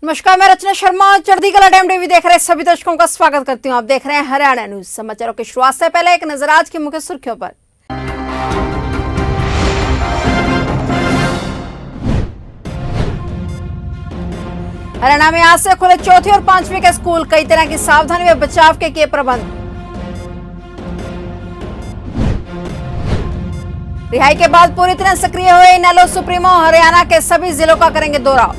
नमस्कार, मैं रचना शर्मा चढ़ती कला टाइम टीवी देख रहे सभी दर्शकों का स्वागत करती हूं। आप देख रहे हैं हरियाणा न्यूज। समाचारों की शुरुआत से पहले एक नजर आज की मुख्य सुर्खियों पर। हरियाणा में आज से खुले चौथी और पांचवी के स्कूल, कई तरह की सावधानी व बचाव के किए प्रबंध। रिहाई के बाद पूरी तरह सक्रिय हुए इनेलो सुप्रीमो, हरियाणा के सभी जिलों का करेंगे दौरा।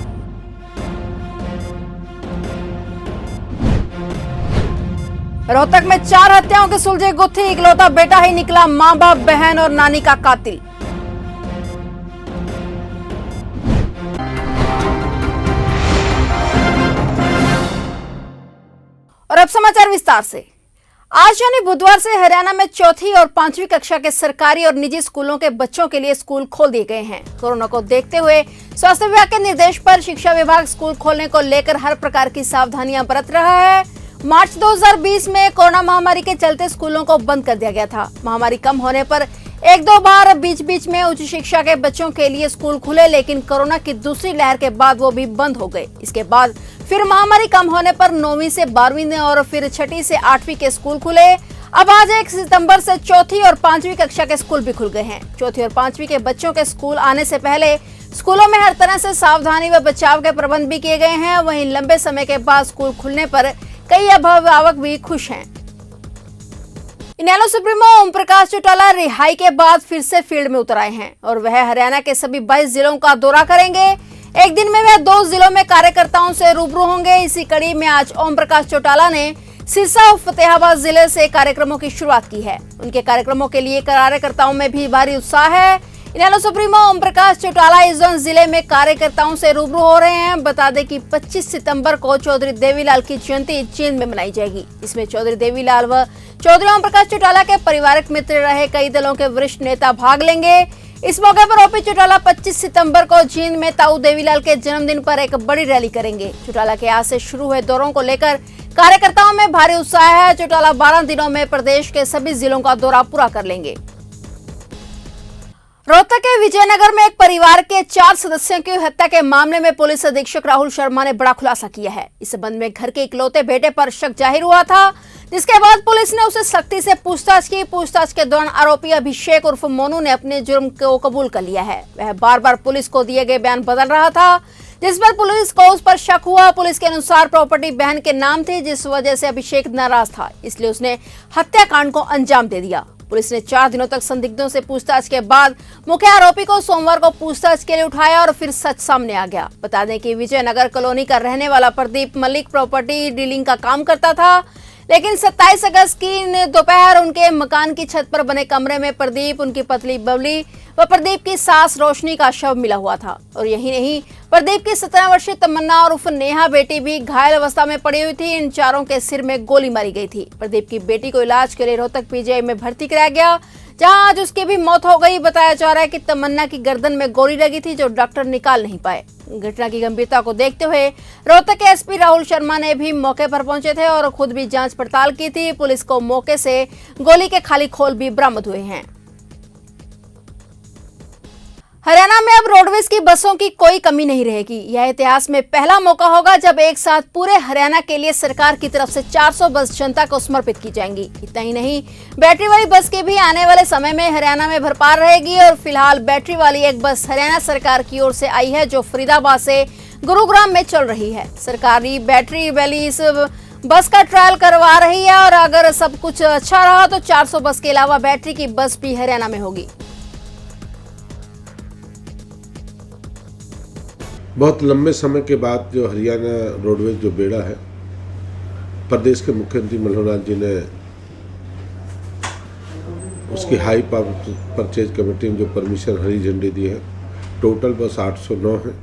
रोहतक में 4 हत्याओं की सुलझी गुत्थी, इकलौता बेटा ही निकला मां बाप बहन और नानी का कातिल। और अब समाचार विस्तार से। आज यानी बुधवार से हरियाणा में चौथी और पांचवी कक्षा के सरकारी और निजी स्कूलों के बच्चों के लिए स्कूल खोल दिए गए हैं। कोरोना को देखते हुए स्वास्थ्य विभाग के निर्देश पर शिक्षा विभाग स्कूल खोलने को लेकर हर प्रकार की सावधानियां बरत रहा है। मार्च 2020 में कोरोना महामारी के चलते स्कूलों को बंद कर दिया गया था। महामारी कम होने पर एक दो बार बीच बीच में उच्च शिक्षा के बच्चों के लिए स्कूल खुले, लेकिन कोरोना की दूसरी लहर के बाद वो भी बंद हो गए। इसके बाद फिर महामारी कम होने पर 9वीं से 12वीं और फिर 6ठी से 8वीं के स्कूल खुले। अब आज 1 सितंबर से चौथी और पांचवी कक्षा के स्कूल भी खुल गए हैं। चौथी और पांचवी के बच्चों के स्कूल आने से पहले स्कूलों में हर तरह से सावधानी व बचाव के प्रबंध भी किए गए हैं। वहीं लंबे समय के बाद स्कूल खुलने पर कई अभिभावक भी खुश हैं। इनेलो सुप्रीमो ओम प्रकाश चौटाला रिहाई के बाद फिर से फील्ड में उतर आए हैं और वह हरियाणा के सभी 22 जिलों का दौरा करेंगे। एक दिन में वह 2 जिलों में कार्यकर्ताओं से रूबरू होंगे। इसी कड़ी में आज ओम प्रकाश चौटाला ने सिरसा और फतेहाबाद जिले से कार्यक्रमों की शुरुआत की है। उनके कार्यक्रमों के लिए कार्यकर्ताओं में भी भारी उत्साह है। इनेलो सुप्रीमो ओम प्रकाश चौटाला इस जिले में कार्यकर्ताओं से रूबरू हो रहे हैं। बता दें कि 25 सितंबर को चौधरी देवीलाल की जयंती चीन में मनाई जाएगी। इसमें चौधरी देवीलाल व चौधरी ओम प्रकाश चौटाला के पारिवारिक मित्र रहे कई दलों के वरिष्ठ नेता भाग लेंगे। इस मौके पर ओपी चौटाला 25 सितंबर को जींद में ताऊ देवीलाल के जन्मदिन पर एक बड़ी रैली करेंगे। चौटाला के आज से शुरू हुए दौरों को लेकर कार्यकर्ताओं में भारी उत्साह है। चौटाला 12 दिनों में प्रदेश के सभी जिलों का दौरा पूरा कर लेंगे। रोहतक के विजयनगर में एक परिवार के 4 सदस्यों की हत्या के मामले में पुलिस अधीक्षक राहुल शर्मा ने बड़ा खुलासा किया है। इस संबंध में घर के इकलौते बेटे पर शक जाहिर हुआ था, जिसके बाद पुलिस ने उसे सख्ती से पूछताछ की। पूछताछ के दौरान आरोपी अभिषेक उर्फ मोनू ने अपने जुर्म को कबूल कर लिया है। वह बार बार पुलिस को दिए गए बयान बदल रहा था, जिस पर पुलिस को उस पर शक हुआ। पुलिस के अनुसार प्रॉपर्टी बहन के नाम थी, जिस वजह से अभिषेक नाराज था, इसलिए उसने हत्याकांड को अंजाम दे दिया। पुलिस ने 4 दिनों तक संदिग्धों से पूछताछ के बाद मुख्य आरोपी को सोमवार को पूछताछ के लिए उठाया और फिर सच सामने आ गया। बता दें कि विजयनगर कॉलोनी का रहने वाला प्रदीप मलिक प्रॉपर्टी डीलिंग का काम करता था, लेकिन 27 अगस्त की दोपहर उनके मकान की छत पर बने कमरे में प्रदीप, उनकी पत्नी बबली व प्रदीप की सास रोशनी का शव मिला हुआ था। और यही नहीं, प्रदीप की 17 वर्षीय तमन्ना और उर्फ नेहा बेटी भी घायल अवस्था में पड़ी हुई थी। इन चारों के सिर में गोली मारी गई थी। प्रदीप की बेटी को इलाज के लिए रोहतक पीजीआई में भर्ती कराया गया, जहां आज उसकी भी मौत हो गई। बताया जा रहा है कि तमन्ना की गर्दन में गोली लगी थी, जो डॉक्टर निकाल नहीं पाए। घटना की गंभीरता को देखते हुए रोहतक के एसपी राहुल शर्मा ने भी मौके पर पहुंचे थे और खुद भी जांच पड़ताल की थी। पुलिस को मौके से गोली के खाली खोल भी बरामद हुए हैं। हरियाणा में अब रोडवेज की बसों की कोई कमी नहीं रहेगी। यह इतिहास में पहला मौका होगा जब एक साथ पूरे हरियाणा के लिए सरकार की तरफ से 400 बस जनता को समर्पित की जाएंगी। इतना ही नहीं, बैटरी वाली बस की भी आने वाले समय में हरियाणा में भरपार रहेगी। और फिलहाल बैटरी वाली एक बस हरियाणा सरकार की ओर से आई है, जो फरीदाबाद से गुरुग्राम में चल रही है। सरकारी बैटरी वाली इस बस का ट्रायल करवा रही है और अगर सब कुछ अच्छा रहा तो 400 बस के अलावा बैटरी की बस भी हरियाणा में होगी। बहुत लंबे समय के बाद जो हरियाणा रोडवेज जो बेड़ा है, प्रदेश के मुख्यमंत्री मनोहर लाल जी ने उसकी हाई पावर परचेज कमेटी में जो परमिशन हरी झंडी दी है। टोटल बस 809 है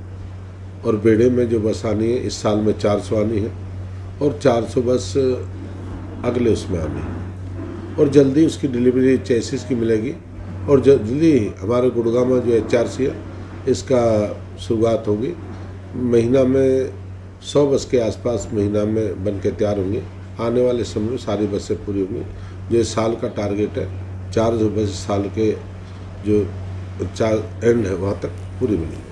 और बेड़े में जो बस आनी है इस साल में 400 आनी है और 400 बस अगले उसमें आनी है और जल्दी उसकी डिलीवरी चेसिस की मिलेगी। और जल्दी ही हमारे गुड़गांव में जो HRC है इसका शुरुआत होगी। महीना में 100 बस के आसपास महीना में बन के तैयार होंगी। आने वाले समय में सारी बसें पूरी होंगी। जो इस साल का टारगेट है 400 बस साल के जो एंड है वहाँ तक पूरी बनेगी।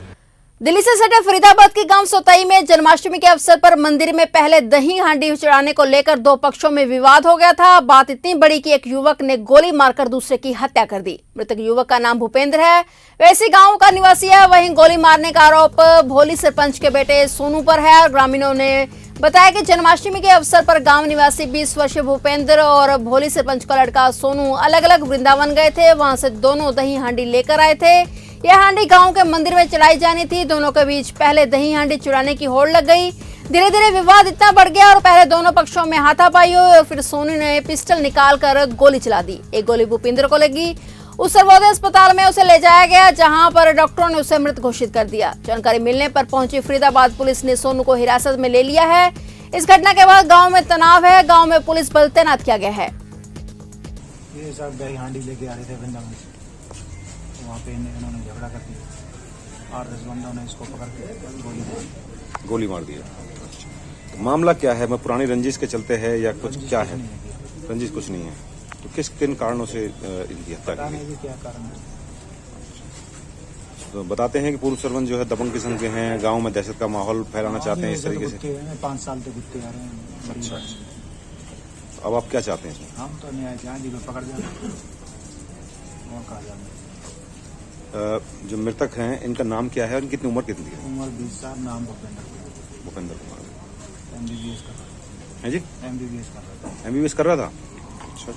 दिल्ली से सटे फरीदाबाद के गांव सोतई में जन्माष्टमी के अवसर पर मंदिर में पहले दही हांडी चढ़ाने को लेकर दो पक्षों में विवाद हो गया था। बात इतनी बड़ी कि एक युवक ने गोली मारकर दूसरे की हत्या कर दी। मृतक युवक का नाम भूपेंद्र है, वैसी गांव का निवासी है। वहीं गोली मारने का आरोप भोली सरपंच के बेटे सोनू पर है। और ग्रामीणों ने बताया कि जन्माष्टमी के अवसर पर गांव निवासी 20 वर्षीय भूपेंद्र और भोली सरपंच का लड़का सोनू अलग अलग वृंदावन गए थे। वहां से दोनों दही हांडी लेकर आए थे। यह हांडी गांव के मंदिर में चढ़ाई जानी थी। दोनों के बीच पहले दही हांडी चुराने की होड़ लग गई। धीरे धीरे विवाद इतना बढ़ गया और पहले दोनों पक्षों में हाथापाई हुई और फिर सोनू ने पिस्टल निकालकर गोली चला दी। एक गोली भूपेंद्र को लगी। उस सर्वोदय अस्पताल में उसे ले जाया गया, जहां पर डॉक्टरों ने उसे मृत घोषित कर दिया। जानकारी मिलने पर पहुंची फरीदाबाद पुलिस ने सोनू को हिरासत में ले लिया है। इस घटना के बाद गांव में तनाव है। गांव में पुलिस बल तैनात किया गया है। ये सब दही हांडी लेके आ रहे थे वृंदावन से, वहाँ पे इन्होंने झगड़ा कर दिया। 8-10 बंदों ने इसको पकड़ के गोली मार दिया। तो मामला क्या है? मैं पुरानी रंजिश के चलते है या कुछ क्या है? रंजिश कुछ नहीं है। तो किन कारणों से इनकी हत्या की गई? क्या कारण है? तो बताते हैं कि पूर्व सरपंच जो है दबंग किस्म के हैं, गांव में दहशत का माहौल फैलाना चाहते हैं इस तरीके से। 5 साल से गुत्ते आ रहे हैं। अच्छा। अब आप क्या चाहते हैं? हम तो न्याय चाहें, जी को पकड़ जाए और कहा जाए। जो मृतक हैं इनका नाम क्या है और कितनी उम्र कितनी है? उम्र 20 साल, नाम भूपेंद्र कुमार। MBBS कर रहा है जी? MBBS कर रहा था। अच्छा।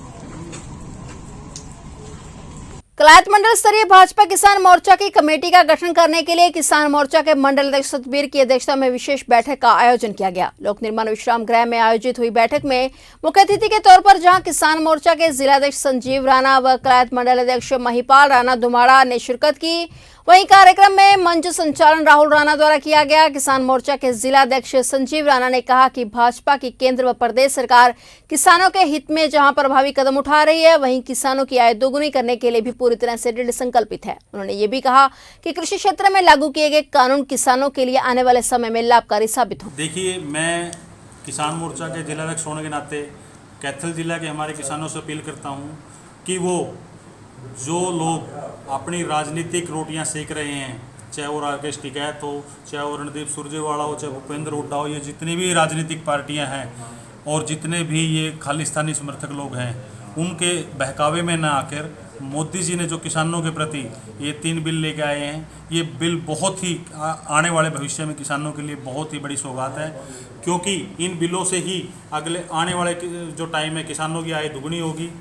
कलायत मंडल स्तरीय भाजपा किसान मोर्चा की कमेटी का गठन करने के लिए किसान मोर्चा के मंडल अध्यक्ष सतबीर की अध्यक्षता में विशेष बैठक का आयोजन किया गया। लोक निर्माण विश्राम गृह में आयोजित हुई बैठक में मुख्य अतिथि के तौर पर जहां किसान मोर्चा के जिलाध्यक्ष संजीव राणा व कलायत मंडल अध्यक्ष महिपाल राणा धुमाड़ा ने शिरकत की। वहीं कार्यक्रम में मंच संचालन राहुल राणा द्वारा किया गया। किसान मोर्चा के जिलाध्यक्ष संजीव राणा ने कहा कि भाजपा की केंद्र व प्रदेश सरकार किसानों के हित में जहां प्रभावी कदम उठा रही है, वहीं किसानों की आय दोगुनी करने के लिए भी पूरी तरह से दृढ़ संकल्पित है। उन्होंने ये भी कहा कि कृषि क्षेत्र में लागू किए गए कानून किसानों के लिए आने वाले समय में लाभकारी साबित हो। देखिए, मैं किसान मोर्चा के जिलाध्यक्ष होने के नाते कैथल जिला के हमारे किसानों से अपील करता हूँ कि वो जो लोग अपनी राजनीतिक रोटियां सेक रहे हैं, चाहे वो राकेश टिकैत हो, चाहे वो रणदीप सुरजेवाला हो, चाहे भूपेंद्र हुड्डा हो, ये जितनी भी राजनीतिक पार्टियां हैं और जितने भी ये खालिस्तानी समर्थक लोग हैं, उनके बहकावे में ना आकर मोदी जी ने जो किसानों के प्रति ये 3 बिल लेके आए हैं, ये बिल बहुत ही आने वाले भविष्य में किसानों के लिए बहुत ही बड़ी सौगात है, क्योंकि इन बिलों से ही अगले आने वाले जो टाइम है किसानों की आय दुगनी होगी।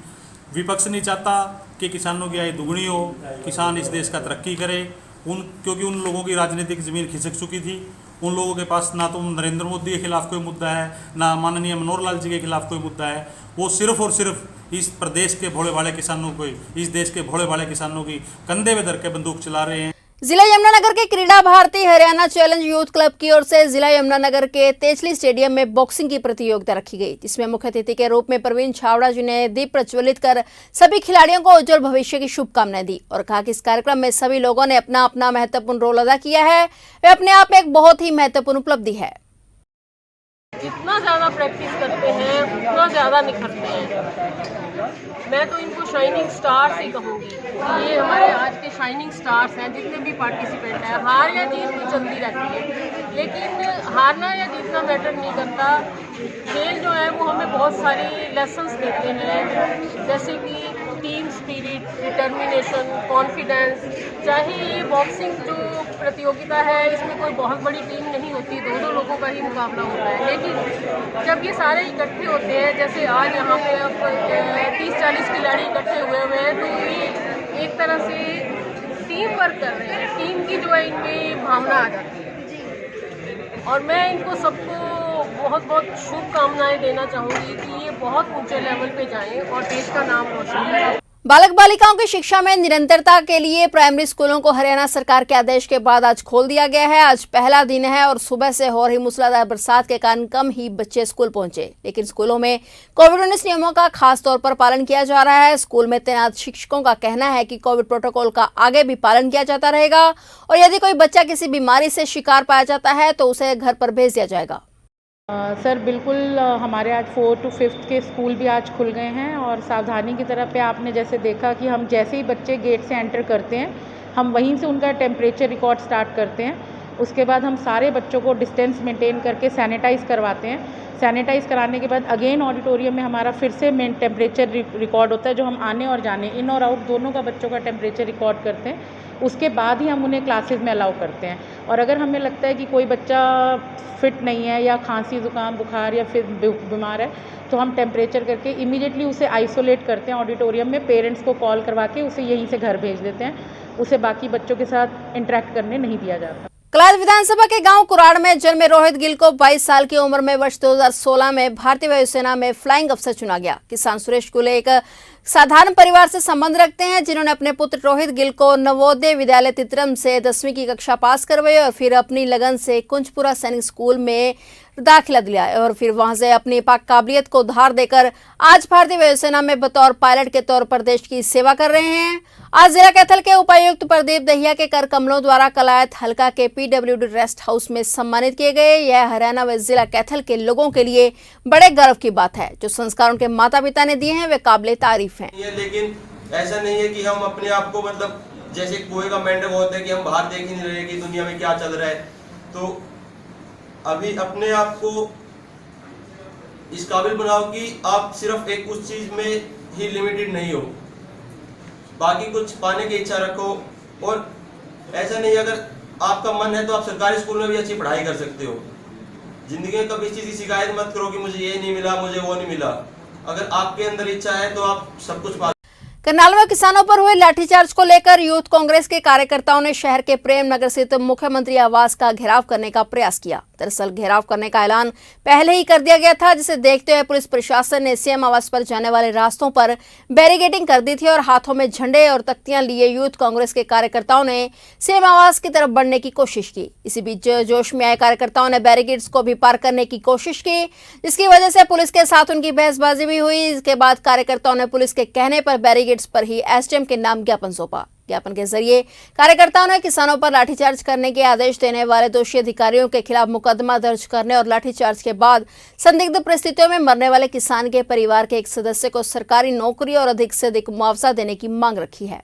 विपक्ष नहीं चाहता कि किसानों की आय दुगनी हो, किसान इस देश का तरक्की करे। क्योंकि उन लोगों की राजनीतिक ज़मीन खिसक चुकी थी। उन लोगों के पास ना तो नरेंद्र मोदी के खिलाफ कोई मुद्दा है, ना माननीय मनोहर लाल जी के खिलाफ कोई मुद्दा है। वो सिर्फ और सिर्फ इस प्रदेश के भोले भाले किसानों को, इस देश के भोले भाले किसानों की कंधे में धर के बंदूक चला रहे हैं। जिला यमुनानगर के Krida Bharati Haryana challenge youth club की ओर से जिला यमुनानगर के तेजली स्टेडियम में बॉक्सिंग की प्रतियोगिता रखी गई, जिसमें मुख्य अतिथि के रूप में प्रवीण छावड़ा जी ने दीप प्रज्वलित कर सभी खिलाड़ियों को उज्जवल भविष्य की शुभकामनाएं दी और कहा कि इस कार्यक्रम में सभी लोगों ने अपना अपना महत्वपूर्ण रोल अदा किया है। वे अपने आप में एक बहुत ही महत्वपूर्ण उपलब्धि है। जितना ज़्यादा प्रैक्टिस करते हैं उतना ज़्यादा निखरते हैं। मैं तो इनको शाइनिंग स्टार्स ही कहूँगी। ये हमारे आज के शाइनिंग स्टार्स हैं। जितने भी पार्टिसिपेंट हैं, हार या जीत तो चलती रहती है, लेकिन हारना या जीतना मैटर नहीं करता। खेल जो है वो हमें बहुत सारी लेसन्स देते हैं, जैसे कि टीम स्पिरिट, डिटर्मिनेशन, कॉन्फिडेंस। चाहे ये बॉक्सिंग जो प्रतियोगिता है, इसमें कोई बहुत बड़ी टीम नहीं होती, 2-2 लोगों का ही मुकाबला होता है, लेकिन जब ये सारे इकट्ठे होते हैं, जैसे आज यहाँ पे अब 30-40 खिलाड़ी इकट्ठे हुए हैं, तो ये एक तरह से टीम वर्क कर रहे हैं। टीम की जो है इनमें भावना आ जाती है और मैं इनको सबको बहुत बहुत शुभकामनाएं देना चाहूँगी कि ये बहुत ऊंचे लेवल पे जाएं और देश का नाम रोशन करें। बालक बालिकाओं की शिक्षा में निरंतरता के लिए प्राइमरी स्कूलों को हरियाणा सरकार के आदेश के बाद आज खोल दिया गया है। आज पहला दिन है और सुबह से हो रही मूसलाधार बरसात के कारण कम ही बच्चे स्कूल पहुंचे, लेकिन स्कूलों में कोविड-19 नियमों का खास तौर पर पालन किया जा रहा है। स्कूल में तैनात शिक्षकों का कहना है कि कोविड प्रोटोकॉल का आगे भी पालन किया जाता रहेगा और यदि कोई बच्चा किसी बीमारी से शिकार पाया जाता है तो उसे घर पर भेज दिया जाएगा। सर बिल्कुल, हमारे आज 4 to 5 के स्कूल भी आज खुल गए हैं और सावधानी की तरफ पे आपने जैसे देखा कि हम जैसे ही बच्चे गेट से एंटर करते हैं, हम वहीं से उनका टेम्परेचर रिकॉर्ड स्टार्ट करते हैं। उसके बाद हम सारे बच्चों को डिस्टेंस मेंटेन करके सैनिटाइज़ करवाते हैं। सैनिटाइज़ कराने के बाद अगेन ऑडिटोरियम में हमारा फिर से टेम्परेचर रिकॉर्ड होता है, जो हम आने और जाने, इन और आउट दोनों का बच्चों का टेम्परेचर रिकॉर्ड करते हैं। उसके बाद ही हम उन्हें क्लासेस में अलाउ करते हैं। और अगर हमें लगता है कि कोई बच्चा फिट नहीं है या खांसी जुकाम बुखार या फिर बीमार है, तो हम टेम्परेचर करके इमीडिएटली उसे आइसोलेट करते हैं ऑडिटोरियम में, पेरेंट्स को कॉल करवा के उसे यहीं से घर भेज देते हैं। उसे बाकी बच्चों के साथ इंटरेक्ट करने नहीं दिया जाता। कलाल विधानसभा के गांव कुराड़ में जन्मे रोहित गिल को 22 साल की उम्र में वर्ष 2016 में भारतीय वायुसेना में फ्लाइंग अफसर चुना गया। किसान सुरेश कुले एक साधारण परिवार से संबंध रखते हैं, जिन्होंने अपने पुत्र रोहित गिल को नवोदय विद्यालय तितरम से 10वीं की कक्षा पास करवाई और फिर अपनी लगन से कुंजपुरा सैनिक स्कूल में दाखिला दिलाया और फिर वहां से अपनी काबिलियत को उधार देकर आज भारतीय वायुसेना में बतौर पायलट के तौर पर देश की सेवा कर रहे हैं। आज जिला कैथल के उपायुक्त प्रदीप दहिया के कर कमलों द्वारा कलायत हल्का के PWD रेस्ट हाउस में सम्मानित किए गए। यह हरियाणा व जिला कैथल के लोगों के लिए बड़े गर्व की बात है। जो संस्कार उनके माता पिता ने दिए हैं वे काबिले तारीफ हैं। लेकिन ऐसा नहीं है कि हम अपने आप को मतलब जैसे कुएं का मेंढक होता है कि हम बाहर देख ही नहीं रहे कि दुनिया में क्या चल रहा है। तो अभी अपने आप को इस काबिल बनाओ कि आप सिर्फ एक उस चीज में ही लिमिटेड नहीं हो, बाकी कुछ पाने की इच्छा रखो। और ऐसा नहीं, अगर आपका मन है तो आप सरकारी स्कूल में भी अच्छी पढ़ाई कर सकते हो। जिंदगी में कभी इस चीज की शिकायत मत करो कि मुझे ये नहीं मिला, मुझे वो नहीं मिला। अगर आपके अंदर इच्छा है तो आप सब कुछ पा। करनाल में किसानों पर हुए लाठीचार्ज को लेकर यूथ कांग्रेस के कार्यकर्ताओं ने शहर के प्रेम नगर स्थित मुख्यमंत्री आवास का घेराव करने का प्रयास किया। दरअसल घेराव करने का ऐलान पहले ही कर दिया गया था, जिसे देखते हुए पुलिस प्रशासन ने सीएम आवास पर जाने वाले रास्तों पर बैरिकेडिंग कर दी थी और हाथों में झंडे और तख्तियां लिए यूथ कांग्रेस के कार्यकर्ताओं ने सीएम आवास की तरफ बढ़ने की कोशिश की। इसी बीच जोश में आए कार्यकर्ताओं ने बैरिकेड्स को भी पार करने की कोशिश की, जिसकी वजह से पुलिस के साथ उनकी बहसबाजी भी हुई। इसके बाद कार्यकर्ताओं ने पुलिस के कहने पर बैरिकेड्स पर ही एसडीएम के नाम ज्ञापन सौंपा। ज्ञापन के जरिए कार्यकर्ताओं ने किसानों पर लाठीचार्ज करने के आदेश देने वाले दोषी अधिकारियों के खिलाफ मुकदमा दर्ज करने और लाठीचार्ज के बाद संदिग्ध परिस्थितियों में मरने वाले किसान के परिवार के एक सदस्य को सरकारी नौकरी और अधिक से अधिक मुआवजा देने की मांग रखी है।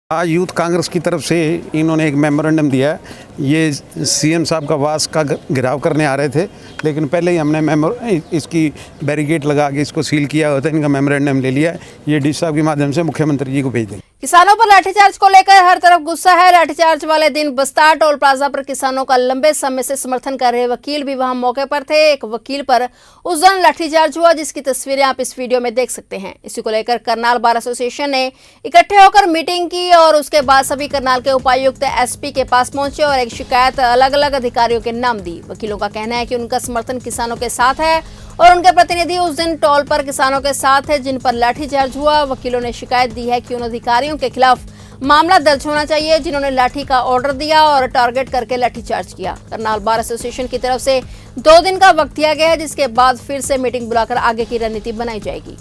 आज यूथ कांग्रेस की तरफ से इन्होंने एक मेमोरेंडम दिया है। ये सीएम साहब का वास का घेराव करने आ रहे थे, लेकिन पहले ही हमने इसकी बैरिकेड लगा के इसको सील किया होता है। इनका मेमोरेंडम ले लिया है, ये डी साहब के माध्यम से मुख्यमंत्री जी को भेज देंगे। किसानों पर लाठीचार्ज को लेकर हर तरफ गुस्सा है। लाठीचार्ज वाले दिन बस्तार टोल प्लाजा पर किसानों का लंबे समय से समर्थन कर रहे वकील भी वहां मौके पर थे। एक वकील पर उस दौरान लाठीचार्ज हुआ, जिसकी तस्वीरें आप इस वीडियो में देख सकते हैं। इसी को लेकर करनाल बार एसोसिएशन ने इकट्ठे होकर मीटिंग की और उसके बाद सभी करनाल के उपायुक्त एसपी के पास पहुंचे और एक शिकायत अलग अलग अधिकारियों के नाम दी। वकीलों का कहना है कि उनका समर्थन किसानों के साथ है और उनके प्रतिनिधि उस दिन टोल पर किसानों के साथ है जिन पर लाठीचार्ज हुआ। वकीलों ने शिकायत दी है कि उन अधिकारियों के खिलाफ मामला दर्ज होना चाहिए जिन्होंने लाठी का ऑर्डर दिया और टारगेट करके लाठीचार्ज किया। करनाल बार एसोसिएशन की तरफ से 2 दिन का वक्त दिया गया है, जिसके बाद फिर से मीटिंग बुलाकर आगे की रणनीति बनाई जाएगी।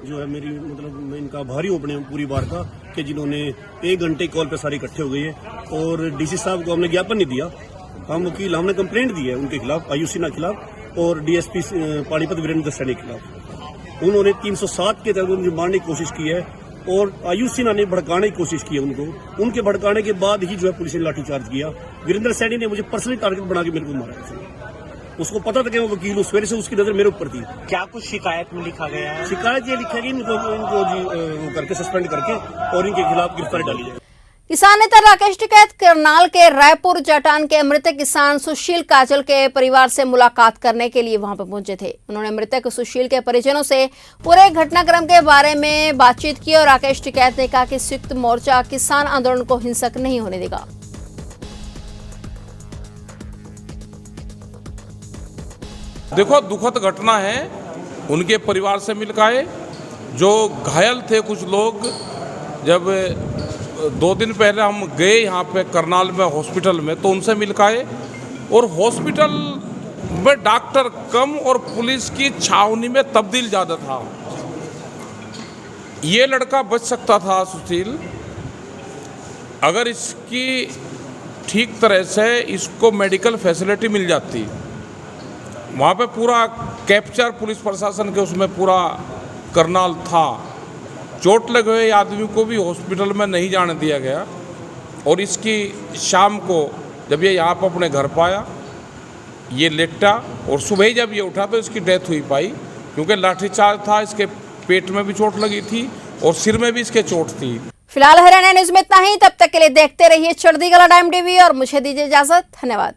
जो है मेरी मतलब मैं इनका आभारी हूँ अपने पूरी बार का कि जिन्होंने 1 घंटे कॉल पे सारे इकट्ठे हो गए हैं। और डीसी साहब को हमने ज्ञापन नहीं दिया, हम वकील हमने कंप्लेंट दी है उनके खिलाफ, आयुषिना के खिलाफ और डीएसपी पानीपत वीरेंद्र सैनी के खिलाफ। उन्होंने 307 के तहत उनको मारने की कोशिश की है और आयुषिना ने भड़काने की कोशिश की है उनको। उनके भड़काने के बाद ही जो है पुलिस ने लाठीचार्ज किया। वीरेंद्र सैनी ने मुझे पर्सनली टारगेट बना के मेरे को मारा। उसको पता था कि वो वकील उस सवेरे से उसकी नजर मेरे ऊपर थी। क्या कुछ शिकायत में लिखा गया है? शिकायत ये लिखा है कि इनको करके सस्पेंड करके और इनके खिलाफ गिरफ्तारी डाली जाए। किसान नेता राकेश टिकैत करनाल के रायपुर जाटान के मृतक किसान सुशील काजल के परिवार से मुलाकात करने के लिए वहां पर पहुंचे थे। उन्होंने मृतक सुशील के परिजनों से पूरे घटनाक्रम के बारे में बातचीत की और राकेश टिकैत ने कहा कि संयुक्त मोर्चा किसान आंदोलन को हिंसक नहीं होने देगा। देखो, दुखद घटना है, उनके परिवार से मिल आए। जो घायल थे कुछ लोग, जब 2 दिन पहले हम गए यहाँ पे करनाल में हॉस्पिटल में, तो उनसे मिल आए। और हॉस्पिटल में डॉक्टर कम और पुलिस की छावनी में तब्दील ज़्यादा था। ये लड़का बच सकता था सुशील, अगर इसकी ठीक तरह से इसको मेडिकल फैसिलिटी मिल जाती। वहाँ पे पूरा कैप्चर पुलिस प्रशासन के उसमें पूरा करनाल था। चोट लगे हुए आदमी को भी हॉस्पिटल में नहीं जाने दिया गया। और इसकी शाम को जब ये यहाँ पर अपने घर पाया ये लेटा और सुबह ही जब ये उठा तो इसकी डेथ हुई पाई, क्योंकि लाठीचार्ज था, इसके पेट में भी चोट लगी थी और सिर में भी इसके चोट थी। फिलहाल हरियाणा न्यूज में इतना ही। तब तक के लिए देखते रहिए चढ़ती कला टाइम टीवी और मुझे दीजिए इजाजत। धन्यवाद।